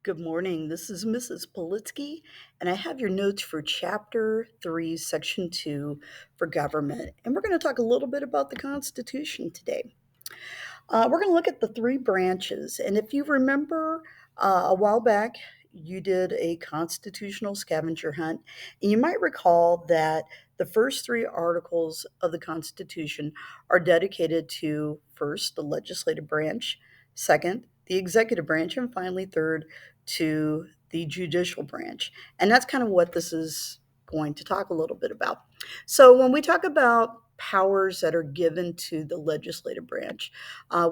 Good morning. This is Mrs. Politsky, and I have your notes for Chapter 3, Section 2 for government. And we're going to talk a little bit about the Constitution today. We're going to look at the three branches. And if you remember a while back, you did a constitutional scavenger hunt. And you might recall that the first three articles of the Constitution are dedicated to first, the legislative branch, second, the executive branch, and finally, third, to the judicial branch. And that's kind of what this is going to talk a little bit about. So, when we talk about powers that are given to the legislative branch,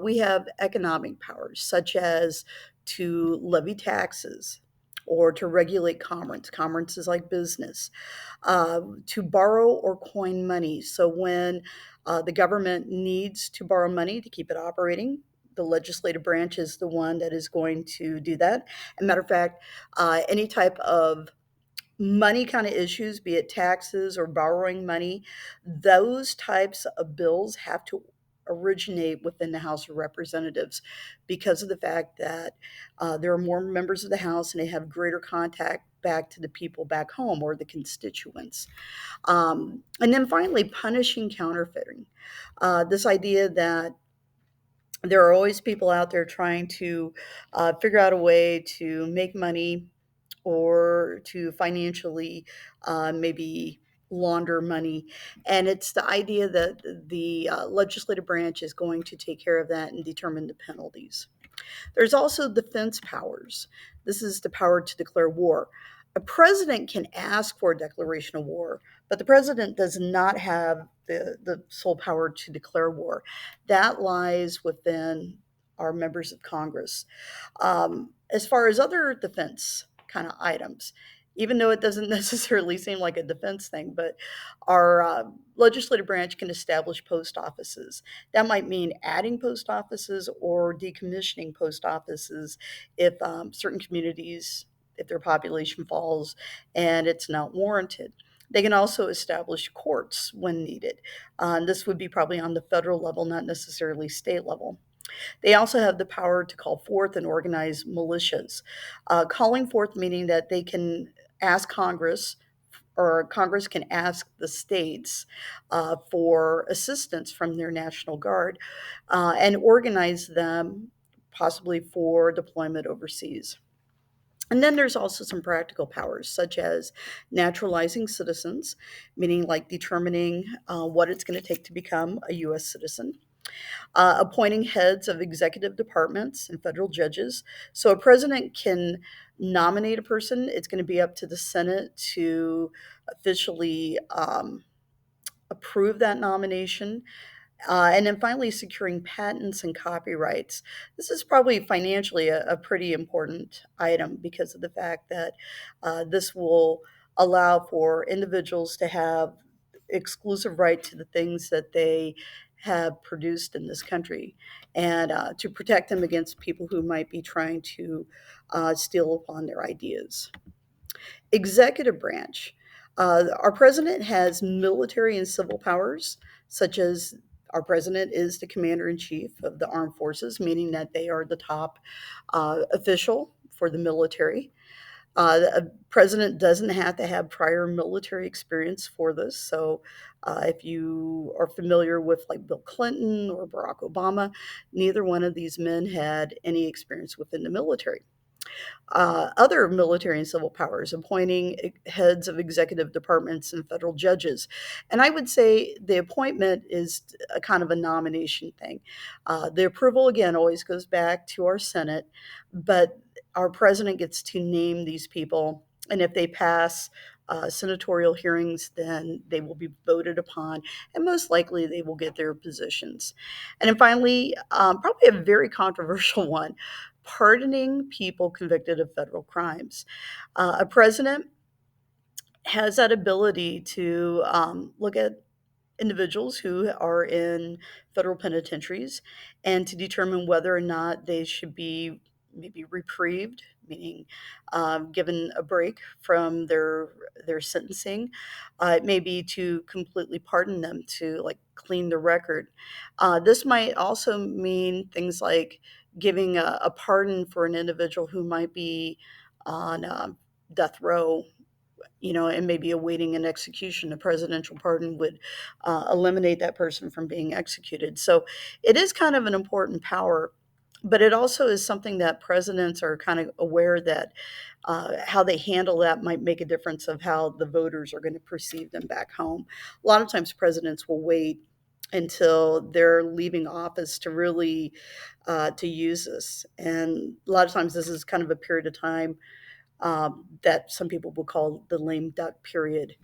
we have economic powers, such as to levy taxes or to regulate commerce. Commerce is like business, to borrow or coin money. So when the government needs to borrow money to keep it operating, the legislative branch is the one that is going to do that. As a matter of fact, any type of money kind of issues, be it taxes or borrowing money, those types of bills have to originate within the House of Representatives because of the fact that there are more members of the House and they have greater contact back to the people back home or the constituents. And then finally, punishing counterfeiting. This idea that there are always people out there trying to figure out a way to make money or to financially maybe launder money. And it's the idea that the legislative branch is going to take care of that and determine the penalties. There's also defense powers. This is the power to declare war. A president can ask for a declaration of war, but the president does not have the sole power to declare war. That lies within our members of Congress. As far as other defense kind of items, even though it doesn't necessarily seem like a defense thing, but our legislative branch can establish post offices. That might mean adding post offices or decommissioning post offices if certain communities, if their population falls and it's not warranted. They can also establish courts when needed. This would be probably on the federal level, not necessarily state level. They also have the power to call forth and organize militias. Calling forth meaning that they can ask Congress, or Congress can ask the states for assistance from their National Guard and organize them possibly for deployment overseas. And then there's also some practical powers, such as naturalizing citizens, meaning like determining what it's going to take to become a U.S. citizen, appointing heads of executive departments and federal judges. So a president can nominate a person. It's going to be up to the Senate to officially approve that nomination. And then finally, securing patents and copyrights. This is probably financially a pretty important item because of the fact that this will allow for individuals to have exclusive right to the things that they have produced in this country and to protect them against people who might be trying to steal upon their ideas. Executive branch. Our president has military and civil powers, such as our president is the commander in chief of the armed forces, meaning that they are the top official for the military. The president doesn't have to have prior military experience for this. So, if you are familiar with like Bill Clinton or Barack Obama, neither one of these men had any experience within the military. Other military and civil powers, appointing heads of executive departments and federal judges. And I would say the appointment is a kind of a nomination thing. The approval, again, always goes back to our Senate, but our president gets to name these people. And if they pass senatorial hearings, then they will be voted upon, and most likely they will get their positions. And then finally, probably a very controversial one, pardoning people convicted of federal crimes. A president has that ability to look at individuals who are in federal penitentiaries and to determine whether or not they should be maybe reprieved, meaning given a break from their sentencing. It may be to completely pardon them, to like clean the record. This might also mean things like giving a pardon for an individual who might be on death row, and maybe awaiting an execution. A presidential pardon would eliminate that person from being executed. So it is kind of an important power, but it also is something that presidents are kind of aware that how they handle that might make a difference of how the voters are going to perceive them back home. A lot of times, presidents will wait until they're leaving office to really to use this, and a lot of times this is kind of a period of time that some people will call the lame duck period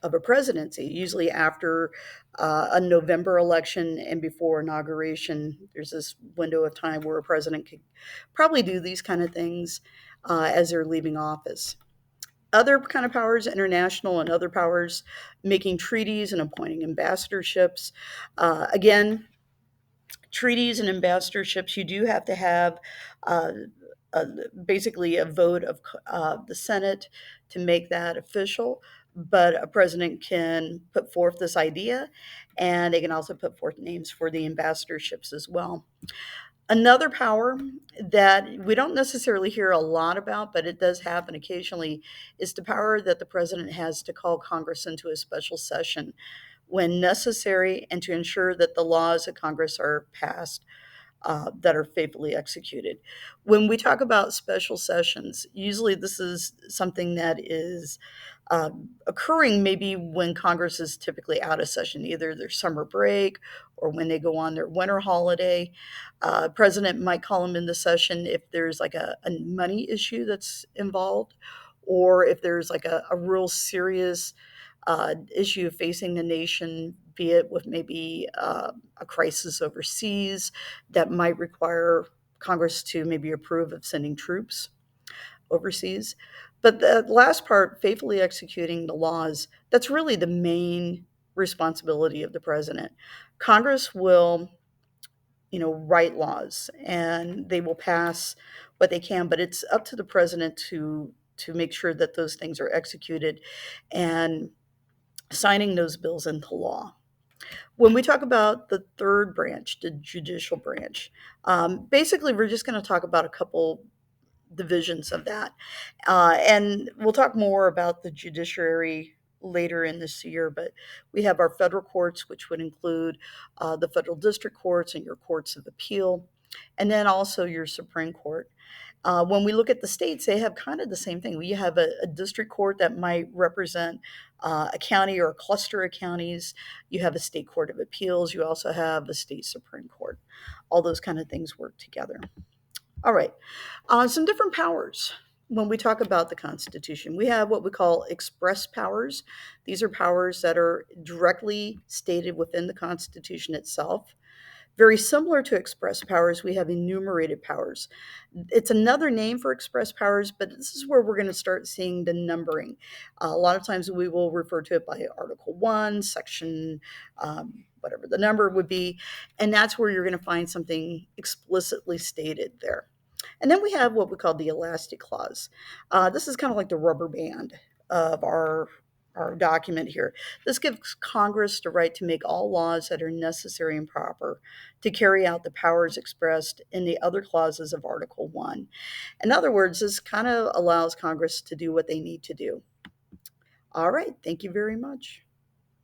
of a presidency. Usually after a November election and before inauguration, there's this window of time where a president could probably do these kind of things as they're leaving office. Other kind of powers, international and other powers, making treaties and appointing ambassadorships. Again, treaties and ambassadorships, you do have to have uh, uh, basically a vote of the Senate to make that official. But a president can put forth this idea, and they can also put forth names for the ambassadorships as well. Another power that we don't necessarily hear a lot about, but it does happen occasionally, is the power that the president has to call Congress into a special session when necessary and to ensure that the laws of Congress are passed that are faithfully executed. When we talk about special sessions, usually this is something that is occurring maybe when Congress is typically out of session, either their summer break or when they go on their winter holiday. President might call them into session if there's like a money issue that's involved, or if there's like a real serious issue facing the nation, be it with maybe a crisis overseas that might require Congress to maybe approve of sending troops overseas. But the last part, faithfully executing the laws, that's really the main responsibility of the president. Congress will, write laws and they will pass what they can, but it's up to the president to make sure that those things are executed and signing those bills into law. When we talk about the third branch, the judicial branch, basically we're just going to talk about a couple divisions of that. And we'll talk more about the judiciary later in this year, but we have our federal courts, which would include the federal district courts and your courts of appeal, and then also your Supreme Court. When we look at the states, they have kind of the same thing. We have a district court that might represent a county or a cluster of counties. You have a state court of appeals. You also have a state Supreme Court. All those kind of things work together. All right. Some different powers. When we talk about the Constitution, we have what we call express powers. These are powers that are directly stated within the Constitution itself. Very similar to express powers, we have enumerated powers. It's another name for express powers, but this is where we're going to start seeing the numbering. A lot of times we will refer to it by Article 1, Section, whatever the number would be, and that's where you're going to find something explicitly stated there. And then we have what we call the elastic clause. This is kind of like the rubber band of our document here. This gives Congress the right to make all laws that are necessary and proper to carry out the powers expressed in the other clauses of Article 1. In other words, this kind of allows Congress to do what they need to do. All right, thank you very much.